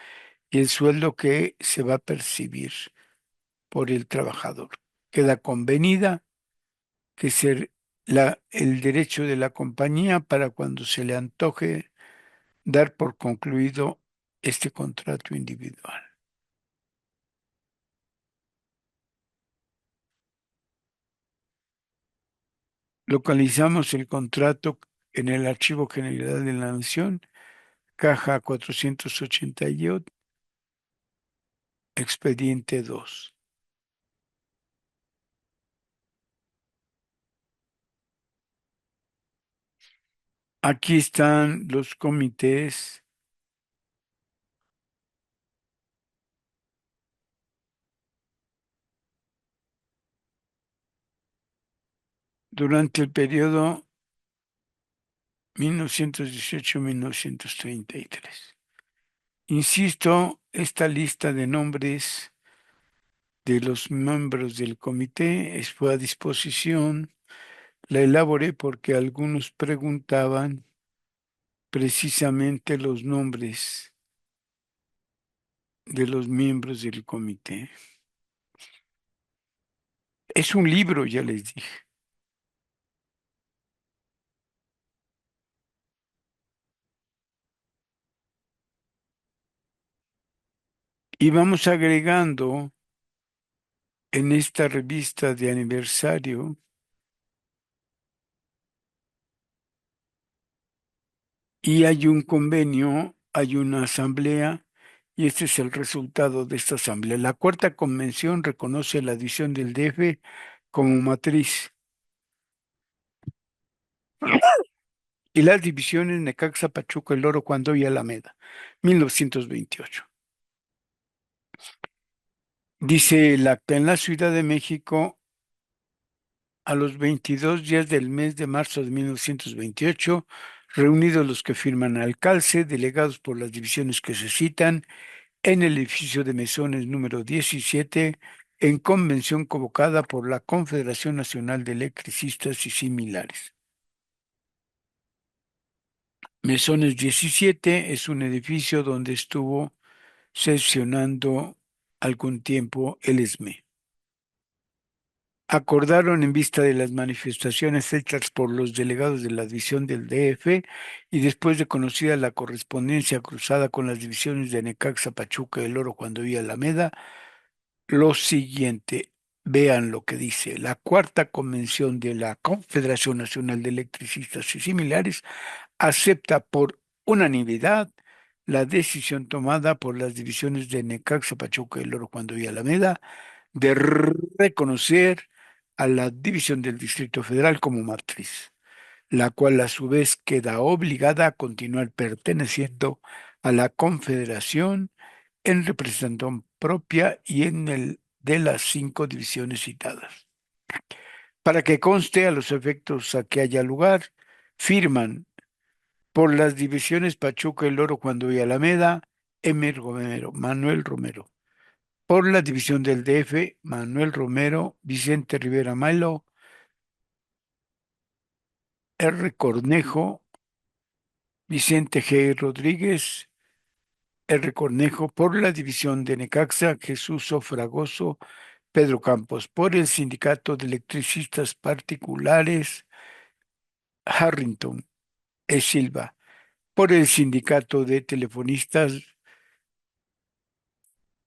y el sueldo que se va a percibir por el trabajador. Queda convenida que ser el derecho de la compañía para cuando se le antoje dar por concluido este contrato individual. Localizamos el contrato en el Archivo General de la Nación, caja 488, expediente 2. Aquí están los comités durante el periodo 1918-1933. Insisto, esta lista de nombres de los miembros del comité fue a disposición. La elaboré porque algunos preguntaban precisamente los nombres de los miembros del comité. Es un libro, ya les dije. Y vamos agregando en esta revista de aniversario y hay un convenio, hay una asamblea y este es el resultado de esta asamblea. La cuarta convención reconoce la división del DF como matriz y las divisiones Necaxa, Pachuca, El Oro, Cuando y Alameda, 1928. Dice el acta, en la Ciudad de México, a los 22 días del mes de marzo de 1928, reunidos los que firman al calce, delegados por las divisiones que se citan, en el edificio de Mesones número 17, en convención convocada por la Confederación Nacional de Electricistas y similares. Mesones 17 es un edificio donde estuvo sesionando algún tiempo el ESME. acordaron en vista de las manifestaciones hechas por los delegados de la división del DF y después de conocida la correspondencia cruzada con las divisiones de Necaxa, Pachuca y El Oro cuando vi Alameda, lo siguiente. Vean lo que dice la cuarta convención de la Confederación Nacional de Electricistas y similares acepta por unanimidad la decisión tomada por las divisiones de Necaxa, Pachuca y El Oro cuando y Alameda de reconocer a la división del Distrito Federal como matriz, la cual a su vez queda obligada a continuar perteneciendo a la Confederación en representación propia y en el de las cinco divisiones citadas. Para que conste a los efectos a que haya lugar, firman por las divisiones Pachuca, El Oro, Cuando y Alameda, M. Romero, Manuel Romero. Por la división del DF, Manuel Romero, Vicente Rivera Malo, R. Cornejo, Vicente G. Rodríguez, R. Cornejo. Por la división de Necaxa, Jesús Fragoso, Pedro Campos. Por el Sindicato de Electricistas Particulares, Harrington E. Silva. Por el Sindicato de Telefonistas,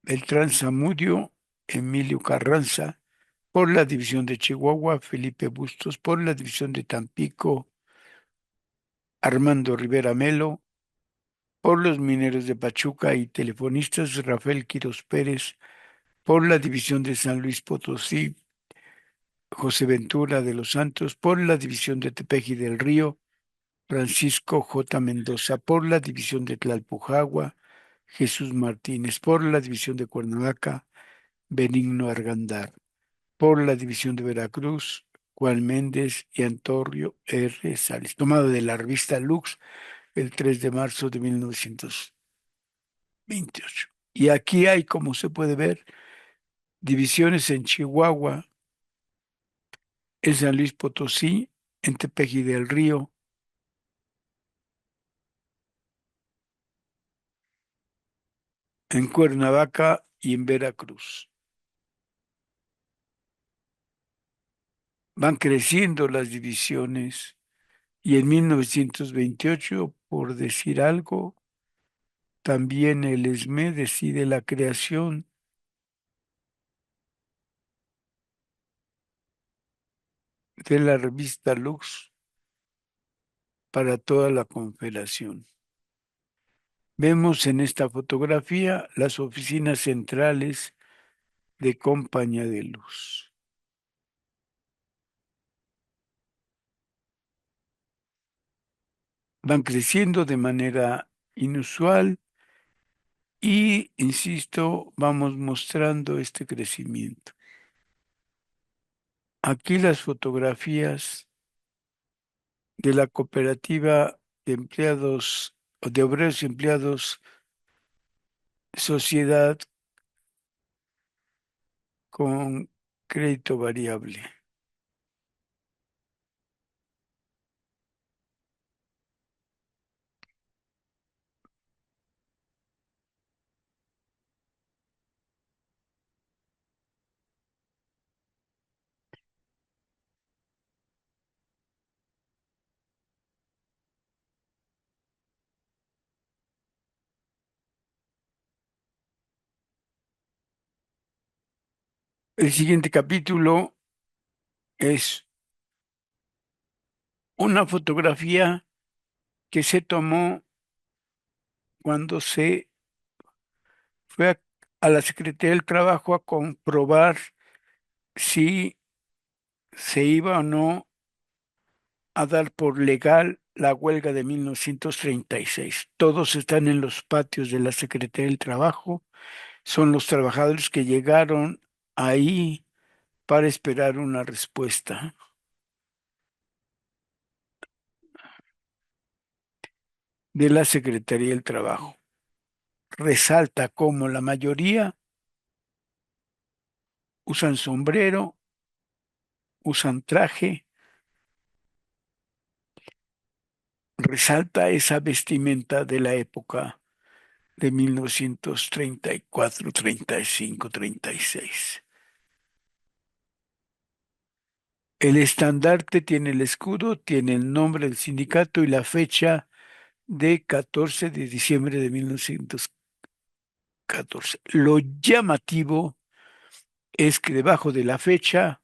Beltrán Zamudio, Emilio Carranza. Por la división de Chihuahua, Felipe Bustos. Por la división de Tampico, Armando Rivera Melo. Por los mineros de Pachuca y telefonistas, Rafael Quiros Pérez. Por la división de San Luis Potosí, José Ventura de los Santos. Por la división de Tepeji del Río, Francisco J. Mendoza. Por la división de Tlalpujagua, Jesús Martínez. Por la división de Cuernavaca, Benigno Argandar. Por la división de Veracruz, Juan Méndez y Antonio R. Sales. Tomado de la revista Lux el 3 de marzo de 1928. Y aquí hay, como se puede ver, divisiones en Chihuahua, en San Luis Potosí, en Tepeji del Río, en Cuernavaca y en Veracruz. Van creciendo las divisiones y en 1928, por decir algo, también el ESME decide la creación de la revista Lux para toda la Confederación. Vemos en esta fotografía las oficinas centrales de Compañía de Luz. Van creciendo de manera inusual y, insisto, vamos mostrando este crecimiento. Aquí las fotografías de la cooperativa de empleados o de obreros y empleados Sociedad con crédito variable. El siguiente capítulo es una fotografía que se tomó cuando se fue a la Secretaría del Trabajo a comprobar si se iba o no a dar por legal la huelga de 1936. Todos están en los patios de la Secretaría del Trabajo. Son los trabajadores que llegaron ahí para esperar una respuesta de la Secretaría del Trabajo. Resalta cómo la mayoría usan sombrero, usan traje, resalta esa vestimenta de la época de 1934, 35, 36. El estandarte tiene el escudo, tiene el nombre del sindicato y la fecha de 14 de diciembre de 1914. Lo llamativo es que debajo de la fecha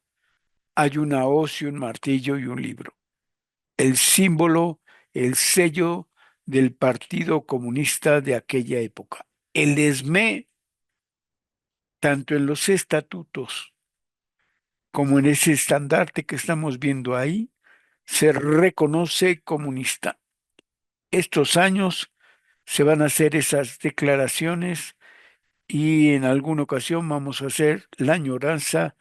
hay una hoz y un martillo y un libro. El símbolo, el sello del Partido Comunista de aquella época. El ESME, tanto en los estatutos como en ese estandarte que estamos viendo ahí, se reconoce comunista. Estos años se van a hacer esas declaraciones y en alguna ocasión vamos a hacer la añoranza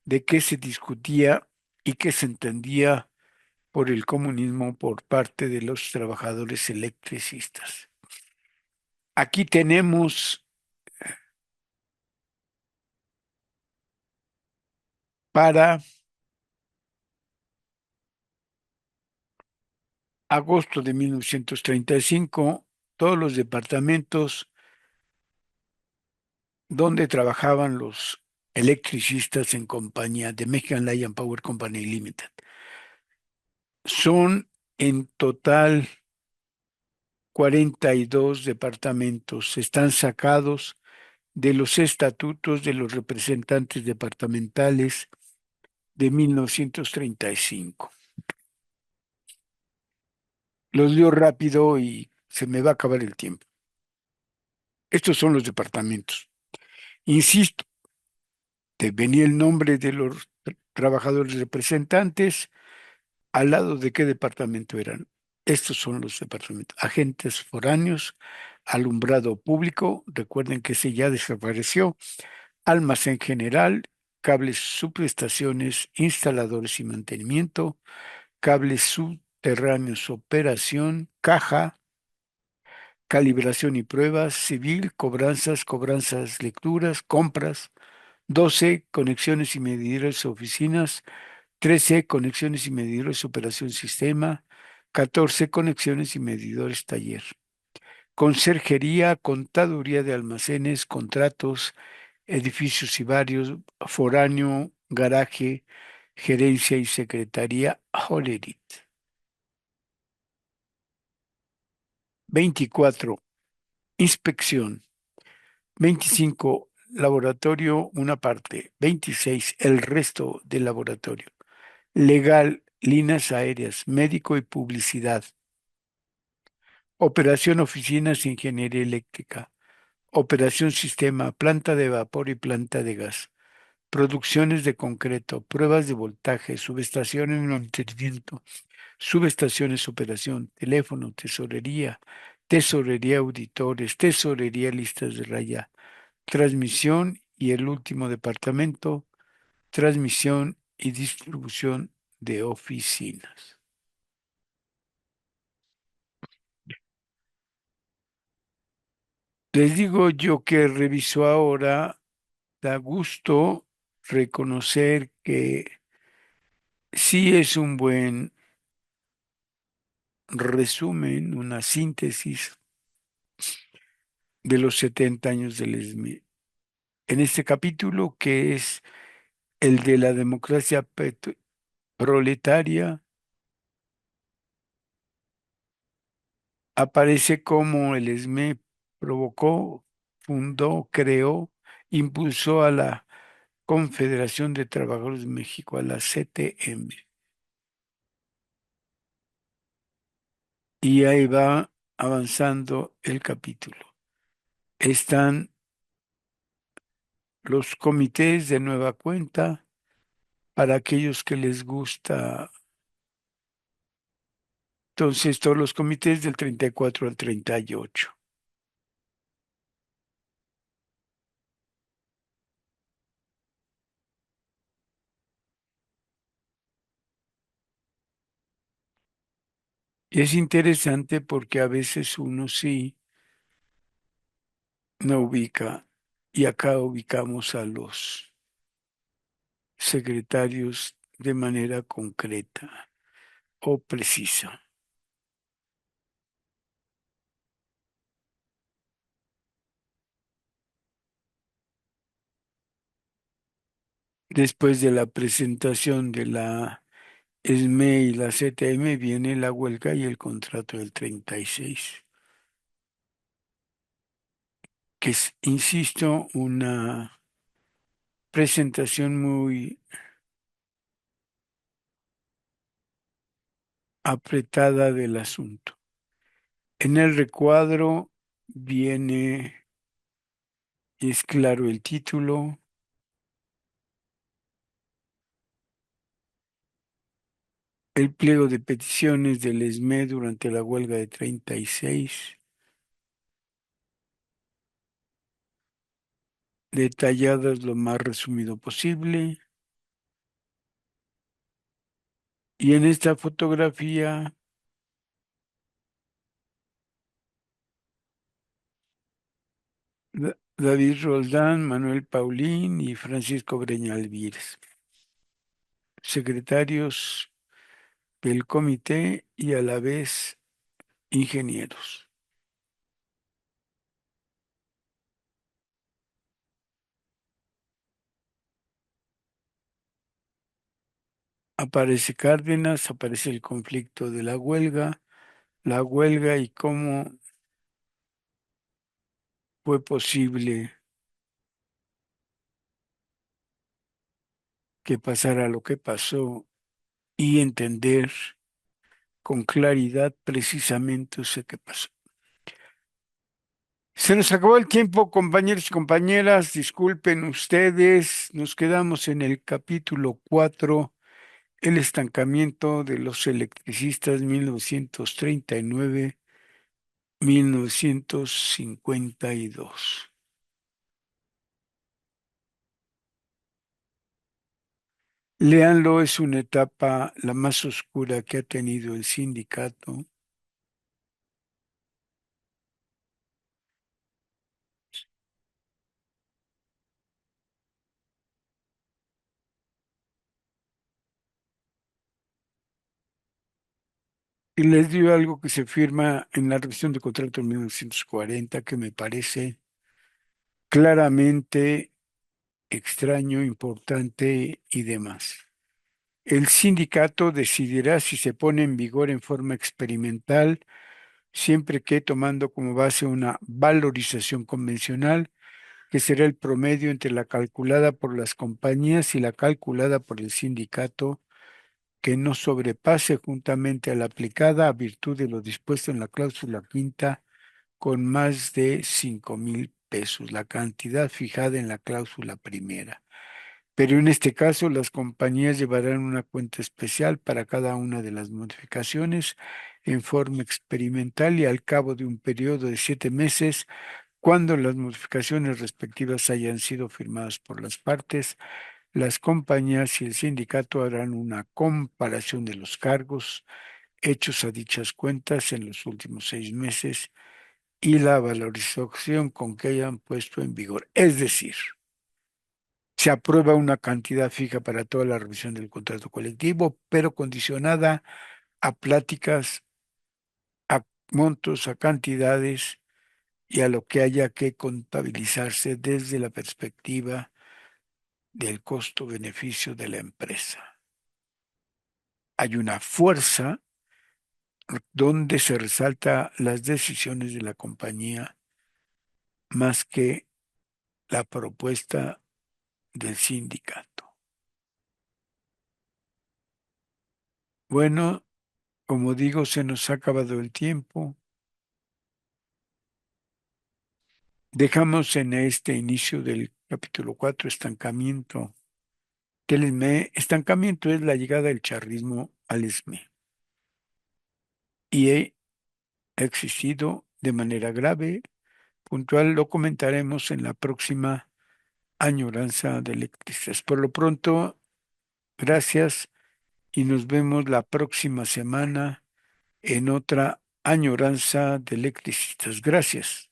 de qué se discutía y qué se entendía por el comunismo por parte de los trabajadores electricistas. Aquí tenemos para agosto de 1935 todos los departamentos donde trabajaban los electricistas en compañía de Mexican Light and Power Company Limited. Son en total 42 departamentos. Están sacados de los estatutos de los representantes departamentales de 1935. Los leo rápido y se me va a acabar el tiempo. Estos son los departamentos. Insisto, te venía el nombre de los trabajadores representantes, al lado de qué departamento eran. Estos son los departamentos. Agentes foráneos, alumbrado público, recuerden que ese ya desapareció, almacén general, cables subestaciones, instaladores y mantenimiento, cables subterráneos, operación, caja, calibración y pruebas, civil, cobranzas, lecturas, compras, 12 conexiones y medidores oficinas, 13 conexiones y medidores operación sistema, 14 conexiones y medidores taller. Conserjería, contaduría de almacenes, contratos, edificios y varios, foráneo, garaje, gerencia y secretaría, Holerit. 24, inspección. 25, laboratorio, una parte. 26, el resto del laboratorio. Legal, líneas aéreas, médico y publicidad. Operación oficinas, ingeniería eléctrica. Operación sistema, planta de vapor y planta de gas. Producciones de concreto, pruebas de voltaje, subestaciones de mantenimiento, subestaciones operación, teléfono, tesorería auditores, tesorería listas de raya, transmisión y el último departamento, transmisión y distribución de oficinas. Les digo yo que reviso ahora, da gusto reconocer que sí es un buen resumen, una síntesis de los 70 años del ESME. En este capítulo, que es el de la democracia proletaria, aparece cómo el ESME provocó, fundó, creó, impulsó a la Confederación de Trabajadores de México, a la CTM. Y ahí va avanzando el capítulo. Están los comités de nueva cuenta para aquellos que les gusta. Entonces, todos los comités del 34 al 38. Y es interesante porque a veces uno sí no ubica, y acá ubicamos a los secretarios de manera concreta o precisa. Después de la presentación de la SME y la ZM viene la huelga y el contrato del 36, que es, insisto, una presentación muy apretada del asunto. En el recuadro viene, es claro el título, el pliego de peticiones del SME durante la huelga de 36, detalladas lo más resumido posible. Y en esta fotografía, David Roldán, Manuel Paulín y Francisco Breña Alvírez, secretarios del comité y a la vez ingenieros. Aparece Cárdenas, aparece el conflicto de la huelga y cómo fue posible que pasara lo que pasó y entender con claridad precisamente eso que pasó. Se nos acabó el tiempo, compañeros y compañeras. Disculpen ustedes. Nos quedamos en el capítulo 4, el estancamiento de los electricistas 1939-1952. Léanlo, es una etapa la más oscura que ha tenido el sindicato. Y les dio algo que se firma en la revisión de contrato en 1940 que me parece claramente extraño, importante y demás. El sindicato decidirá si se pone en vigor en forma experimental, siempre que tomando como base una valorización convencional, que será el promedio entre la calculada por las compañías y la calculada por el sindicato, que no sobrepase juntamente a la aplicada a virtud de lo dispuesto en la cláusula quinta con más de 5,000 pesos, la cantidad fijada en la cláusula primera. Pero en este caso, las compañías llevarán una cuenta especial para cada una de las modificaciones en forma experimental y al cabo de un periodo de 7 meses, cuando las modificaciones respectivas hayan sido firmadas por las partes, las compañías y el sindicato harán una comparación de los cargos hechos a dichas cuentas en los últimos 6 meses y la valorización con que hayan puesto en vigor. Es decir, se aprueba una cantidad fija para toda la revisión del contrato colectivo, pero condicionada a pláticas, a montos, a cantidades y a lo que haya que contabilizarse desde la perspectiva del costo-beneficio de la empresa. Hay una fuerza donde se resalta las decisiones de la compañía más que la propuesta del sindicato. Bueno, como digo, se nos ha acabado el tiempo. Dejamos en este inicio del capítulo 4 estancamiento del SME. Estancamiento es la llegada del charrismo al SME y ha existido de manera grave, puntual. Lo comentaremos en la próxima añoranza de electricistas. Por lo pronto, gracias y nos vemos la próxima semana en otra añoranza de electricistas. Gracias.